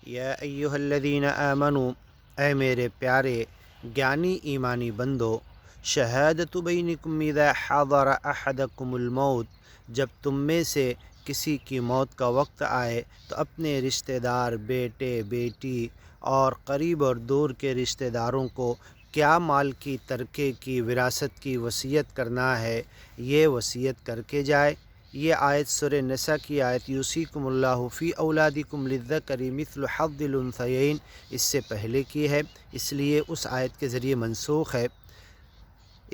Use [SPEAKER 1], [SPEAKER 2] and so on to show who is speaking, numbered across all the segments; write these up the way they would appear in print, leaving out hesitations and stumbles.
[SPEAKER 1] یا ایہا الذین آمنوا، اے میرے پیارے گیانی ایمانی بندو، شہادت بینکم اذا حضر احدکم الموت، جب تم میں سے کسی کی موت کا وقت آئے تو اپنے رشتہ دار، بیٹے، بیٹی اور قریب اور دور کے رشتہ داروں کو کیا مال کی ترکے کی، وراثت کی وصیت کرنا ہے، یہ وصیت کر کے جائے۔ یہ آیت سورہ نساء کی آیت یوصیکم اللہ فی اولادکم للذکر مثل حظ الانثیین اس سے پہلے کی ہے، اس لیے اس آیت کے ذریعے منسوخ ہے۔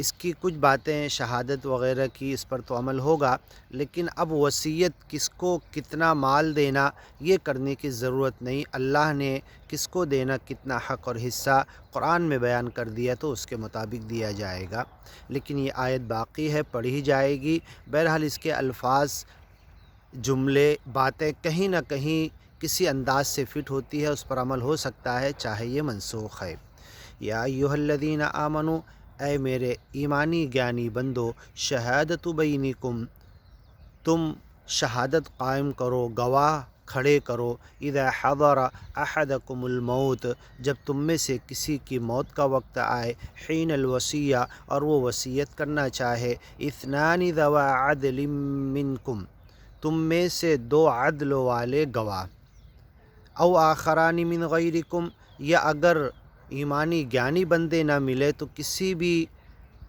[SPEAKER 1] اس کی کچھ باتیں شہادت وغیرہ کی اس پر تو عمل ہوگا، لیکن اب وصیت کس کو کتنا مال دینا یہ کرنے کی ضرورت نہیں۔ اللہ نے کس کو دینا کتنا حق اور حصہ قرآن میں بیان کر دیا تو اس کے مطابق دیا جائے گا، لیکن یہ آیت باقی ہے، پڑھی جائے گی۔ بہرحال اس کے الفاظ، جملے، باتیں کہیں نہ کہیں کسی انداز سے فٹ ہوتی ہے، اس پر عمل ہو سکتا ہے چاہے یہ منسوخ ہے۔ یا ایھا الذین آمنوا، اے میرے ایمانی گیانی بندو، شہادت بینکم، تم شہادت قائم کرو، گواہ کھڑے کرو، اذا حضر احدکم الموت، جب تم میں سے کسی کی موت کا وقت آئے، حین الوصیہ، اور وہ وصیت کرنا چاہے، اثنان ذوا عدل منکم، تم میں سے دو عدل والے گواہ، او آخران من غیرکم، یا اگر ایمانی گیانی بندے نہ ملے تو کسی بھی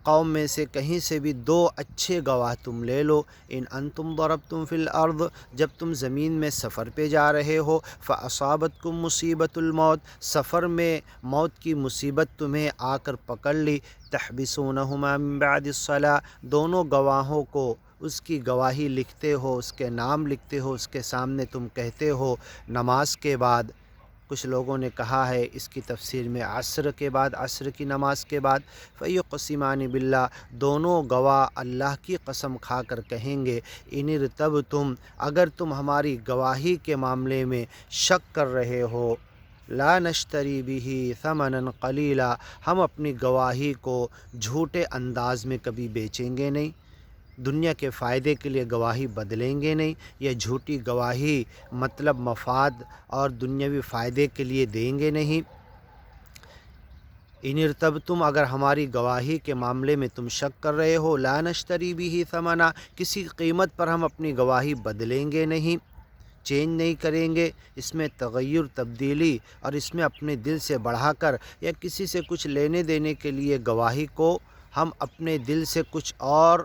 [SPEAKER 1] قوم میں سے کہیں سے بھی دو اچھے گواہ تم لے لو۔ ان انتم ضربتم فی الارض، جب تم زمین میں سفر پہ جا رہے ہو، فاصابتکم مصیبت الموت، سفر میں موت کی مصیبت تمہیں آ کر پکڑ لی، تحبسونہما من بعد الصلاۃ، دونوں گواہوں کو اس کی گواہی لکھتے ہو، اس کے نام لکھتے ہو، اس کے سامنے تم کہتے ہو نماز کے بعد۔ کچھ لوگوں نے کہا ہے اس کی تفسیر میں عصر کے بعد، عصر کی نماز کے بعد، فیقسمان باللہ، دونوں گواہ اللہ کی قسم کھا کر کہیں گے، ان ارتبتم، اگر تم ہماری گواہی کے معاملے میں شک کر رہے ہو، لا نشتری بہ ثمنا قلیلا، ہم اپنی گواہی کو جھوٹے انداز میں کبھی بیچیں گے نہیں، دنیا کے فائدے کے لیے گواہی بدلیں گے نہیں، یا جھوٹی گواہی مطلب مفاد اور دنیاوی فائدے کے لیے دیں گے نہیں۔ ان ارتبتم، اگر ہماری گواہی کے معاملے میں تم شک کر رہے ہو، لا نشتری بہ ثمنا، کسی قیمت پر ہم اپنی گواہی بدلیں گے نہیں، چینج نہیں کریں گے، اس میں تغیر، تبدیلی، اور اس میں اپنے دل سے بڑھا کر یا کسی سے کچھ لینے دینے کے لیے گواہی کو ہم اپنے دل سے کچھ اور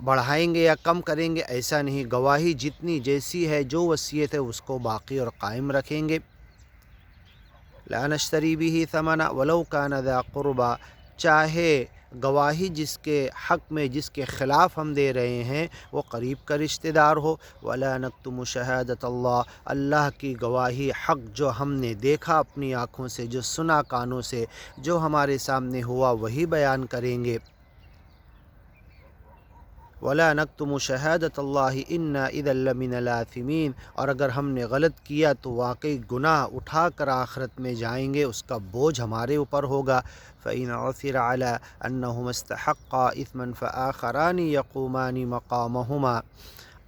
[SPEAKER 1] بڑھائیں گے یا کم کریں گے، ایسا نہیں، گواہی جتنی جیسی ہے، جو وصیت ہے اس کو باقی اور قائم رکھیں گے۔ لا نشتری بہ ثمنا ولو کان ذا قربا، چاہے گواہی جس کے حق میں، جس کے خلاف ہم دے رہے ہیں وہ قریب کا رشتہ دار ہو، ولا نکتم شہادت اللہ، اللہ کی گواہی حق جو ہم نے دیکھا اپنی آنکھوں سے، جو سنا کانوں سے، جو ہمارے سامنے ہوا وہی بیان کریں گے۔ ولا نکتم شہادت اللہ انا اذا لمن الآثمین، اور اگر ہم نے غلط کیا تو واقعی گناہ اٹھا کر آخرت میں جائیں گے، اس کا بوجھ ہمارے اوپر ہوگا۔ فإن عثر على أنهما استحقا إثما فآخران يقومان مقامهما،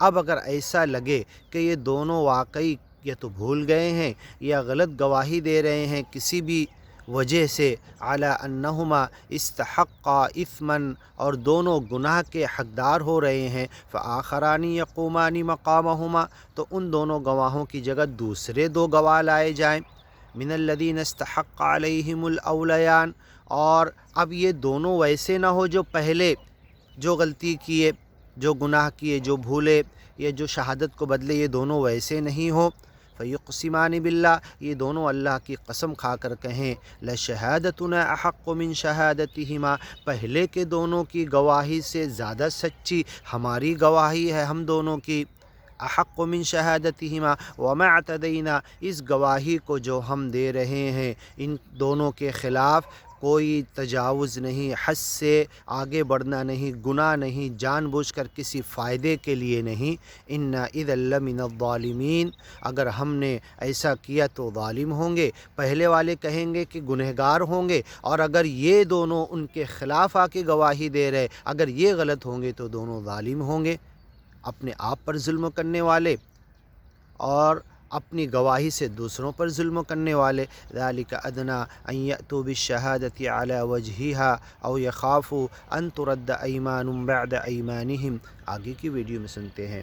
[SPEAKER 1] اب اگر ایسا لگے کہ یہ دونوں واقعی یا تو بھول گئے ہیں یا غلط گواہی دے رہے ہیں کسی بھی وجہ سے، علی انہما استحقا اثما، اور دونوں گناہ کے حقدار ہو رہے ہیں، فآخران یقومان مقامہما، تو ان دونوں گواہوں کی جگہ دوسرے دو گواہ لائے جائیں، من الذین استحق علیہم الاولیان، اور اب یہ دونوں ویسے نہ ہو جو پہلے جو غلطی کیے، جو گناہ کیے، جو بھولے یا جو شہادت کو بدلے، یہ دونوں ویسے نہیں ہو۔ فیقسمان باللہ، یہ دونوں اللہ کی قسم کھا کر کہیں، لشہادتنا احق من شہادتہما، پہلے کے دونوں کی گواہی سے زیادہ سچی ہماری گواہی ہے، ہم دونوں کی، احق من شہادتہما وما اعتدینا، اس گواہی کو جو ہم دے رہے ہیں ان دونوں کے خلاف کوئی تجاوز نہیں، حد سے آگے بڑھنا نہیں، گناہ نہیں، جان بوجھ کر کسی فائدے کے لیے نہیں، انا اذا لمن الظالمین، اگر ہم نے ایسا کیا تو ظالم ہوں گے، پہلے والے کہیں گے کہ گنہگار ہوں گے، اور اگر یہ دونوں ان کے خلاف آ کے گواہی دے رہے، اگر یہ غلط ہوں گے تو دونوں ظالم ہوں گے، اپنے آپ پر ظلم کرنے والے۔ اور اپنی گواہی سے دوسروں پر ظلم کرنے والے، ذالک ادنیٰ ان یأتوا بالشہادۃ علی وجہہا او یخافوا ان ترد ایمان بعد ایمانہم۔ آگے کی ویڈیو میں سنتے ہیں۔